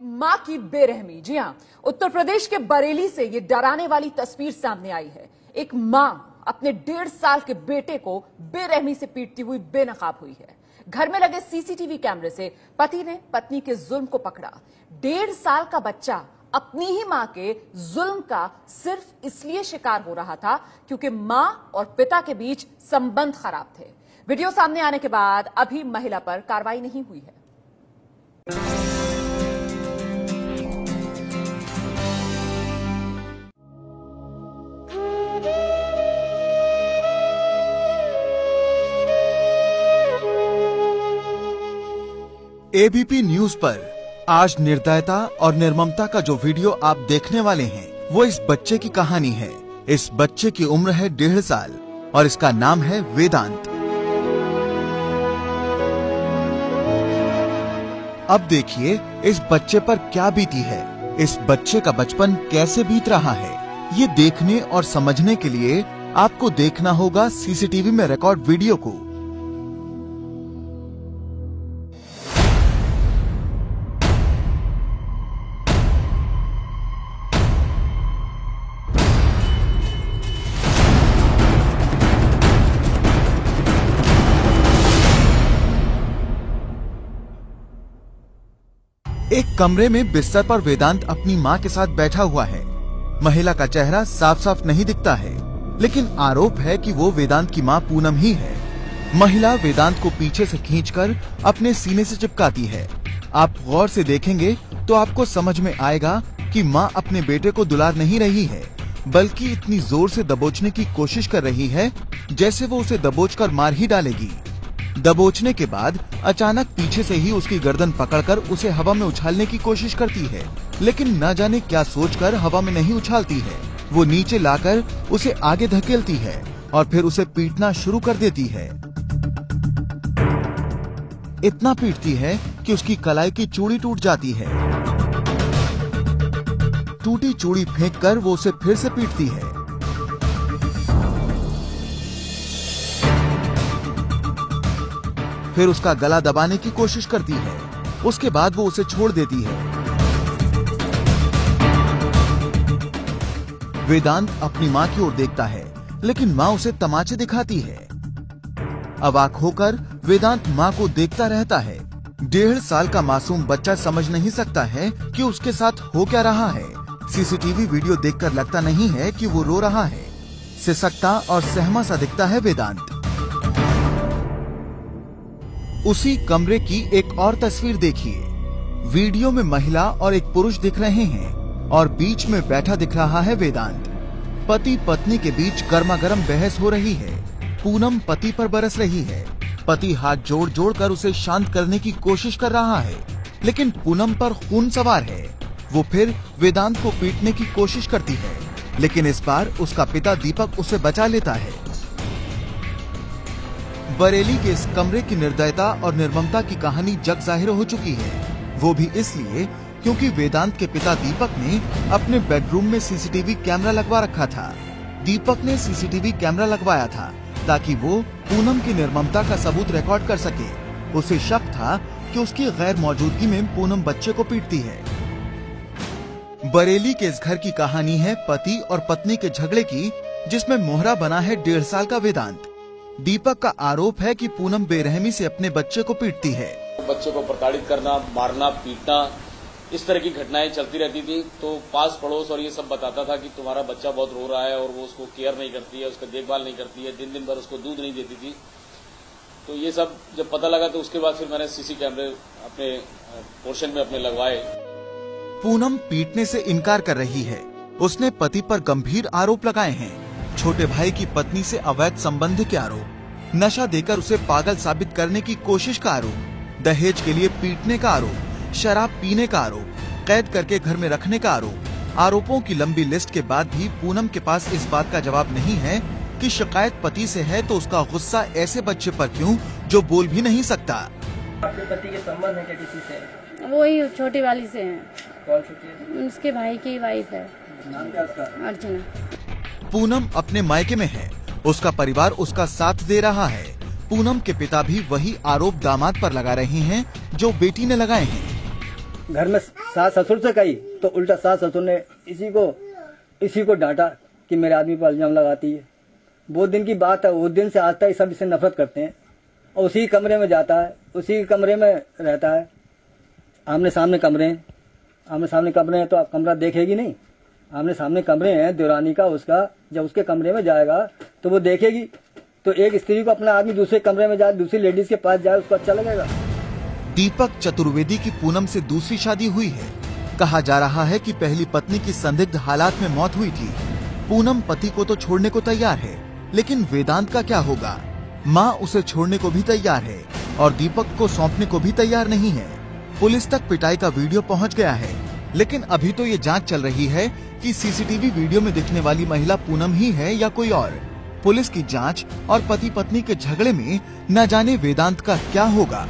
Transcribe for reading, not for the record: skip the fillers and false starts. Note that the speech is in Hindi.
मां की बेरहमी। जी हां, उत्तर प्रदेश के बरेली से ये डराने वाली तस्वीर सामने आई है। एक मां अपने 1.5 साल के बेटे को बेरहमी से पीटती हुई बेनकाब हुई है। घर में लगे सीसीटीवी कैमरे से पति ने पत्नी के जुल्म को पकड़ा। 1.5 साल का बच्चा अपनी ही मां के जुल्म का सिर्फ इसलिए शिकार हो रहा था क्योंकि मां और पिता के बीच संबंध खराब थे। वीडियो सामने आने के बाद अभी महिला पर कार्रवाई नहीं हुई है। एबीपी न्यूज पर आज निर्दयता और निर्ममता का जो वीडियो आप देखने वाले हैं वो इस बच्चे की कहानी है। इस बच्चे की उम्र है 1.5 साल और इसका नाम है वेदांत। अब देखिए इस बच्चे पर क्या बीती है, इस बच्चे का बचपन कैसे बीत रहा है। ये देखने और समझने के लिए आपको देखना होगा सीसीटीवी में रिकॉर्ड वीडियो को। एक कमरे में बिस्तर पर वेदांत अपनी मां के साथ बैठा हुआ है। महिला का चेहरा साफ साफ नहीं दिखता है, लेकिन आरोप है कि वो वेदांत की मां पूनम ही है। महिला वेदांत को पीछे से खींचकर अपने सीने से चिपकाती है। आप गौर से देखेंगे तो आपको समझ में आएगा कि मां अपने बेटे को दुलार नहीं रही है, बल्कि इतनी जोर से दबोचने की कोशिश कर रही है जैसे वो उसे दबोचकर मार ही डालेगी। दबोचने के बाद अचानक पीछे से ही उसकी गर्दन पकड़कर उसे हवा में उछालने की कोशिश करती है, लेकिन न जाने क्या सोचकर हवा में नहीं उछालती है। वो नीचे लाकर उसे आगे धकेलती है और फिर उसे पीटना शुरू कर देती है। इतना पीटती है कि उसकी कलाई की चूड़ी टूट जाती है। टूटी चूड़ी फेंककर वो उसे फिर से पीटती है। फिर उसका गला दबाने की कोशिश करती है। उसके बाद वो उसे छोड़ देती है। वेदांत अपनी मां की ओर देखता है, लेकिन मां उसे तमाचे दिखाती है। अवाक होकर वेदांत मां को देखता रहता है। 1.5 साल का मासूम बच्चा समझ नहीं सकता है कि उसके साथ हो क्या रहा है। सीसीटीवी वीडियो देखकर लगता नहीं है कि वो रो रहा है। सिसकता और सहमा सा दिखता है वेदांत। उसी कमरे की एक और तस्वीर देखिए। वीडियो में महिला और एक पुरुष दिख रहे हैं और बीच में बैठा दिख रहा है वेदांत। पति पत्नी के बीच गर्मागर्म बहस हो रही है। पूनम पति पर बरस रही है। पति हाथ जोड़ जोड़ कर उसे शांत करने की कोशिश कर रहा है, लेकिन पूनम पर खून सवार है। वो फिर वेदांत को पीटने की कोशिश करती है, लेकिन इस बार उसका पिता दीपक उसे बचा लेता है। बरेली के इस कमरे की निर्दयता और निर्ममता की कहानी जग जाहिर हो चुकी है। वो भी इसलिए क्योंकि वेदांत के पिता दीपक ने अपने बेडरूम में सीसीटीवी कैमरा लगवा रखा था। दीपक ने सीसीटीवी कैमरा लगवाया था ताकि वो पूनम की निर्ममता का सबूत रिकॉर्ड कर सके। उसे शक था कि उसकी गैर मौजूदगी में पूनम बच्चे को पीटती है। बरेली के इस घर की कहानी है पति और पत्नी के झगड़े की, जिसमें मोहरा बना है 1.5 साल का वेदांत। दीपक का आरोप है कि पूनम बेरहमी से अपने बच्चे को पीटती है। बच्चे को प्रताड़ित करना, मारना, पीटना, इस तरह की घटनाएं चलती रहती थी। तो पास पड़ोस और ये सब बताता था कि तुम्हारा बच्चा बहुत रो रहा है और वो उसको केयर नहीं करती है, उसका देखभाल नहीं करती है, दिन दिन भर उसको दूध नहीं देती थी। तो ये सब जब पता लगा तो उसके बाद फिर मैंने सीसी कैमरे अपने पोर्शन में अपने लगवाए। पूनम पीटने से इनकार कर रही है। उसने पति पर गंभीर आरोप लगाए हैं। छोटे भाई की पत्नी से अवैध संबंध के आरोप, नशा देकर उसे पागल साबित करने की कोशिश का आरोप, दहेज के लिए पीटने का आरोप, शराब पीने का आरोप, कैद करके घर में रखने का आरोप। आरोपों की लंबी लिस्ट के बाद भी पूनम के पास इस बात का जवाब नहीं है कि शिकायत पति से है तो उसका गुस्सा ऐसे बच्चे पर क्यों जो बोल भी नहीं सकता। आपके पति के संबंध है क्या किसी से? वही छोटी वाली से है। कौन छोटी है? उसके भाई की वाइफ है। नाम क्या उसका? अर्चना। पूनम अपने मायके में है। उसका परिवार उसका साथ दे रहा है। पूनम के पिता भी वही आरोप दामाद पर लगा रहे हैं जो बेटी ने लगाए हैं। घर में सास ससुर से कही तो उल्टा सास ससुर ने इसी को डांटा कि मेरे आदमी पर इल्जाम लगाती है। वो दिन की बात है, उस दिन से आज तक सब इससे नफरत करते हैं और उसी कमरे में जाता है, उसी कमरे में रहता है। आमने सामने कमरे हैं तो आप कमरा देखेगी नहीं, आमने सामने कमरे हैं देवरानी का उसका। जब उसके कमरे में जाएगा तो वो देखेगी। तो एक स्त्री को अपना आदमी दूसरे कमरे में जाए, दूसरी लेडीज के पास जाए, उसको अच्छा लगेगा। दीपक चतुर्वेदी की पूनम से दूसरी शादी हुई है। कहा जा रहा है कि पहली पत्नी की संदिग्ध हालात में मौत हुई थी। पूनम पति को तो छोड़ने को तैयार है, लेकिन वेदांत का क्या होगा? माँ उसे छोड़ने को भी तैयार है और दीपक को सौंपने को भी तैयार नहीं है। पुलिस तक पिटाई का वीडियो पहुँच गया है, लेकिन अभी तो ये जांच चल रही है कि सीसीटीवी वीडियो में दिखने वाली महिला पूनम ही है या कोई और। पुलिस की जांच और पति पत्नी के झगड़े में न जाने वेदांत का क्या होगा।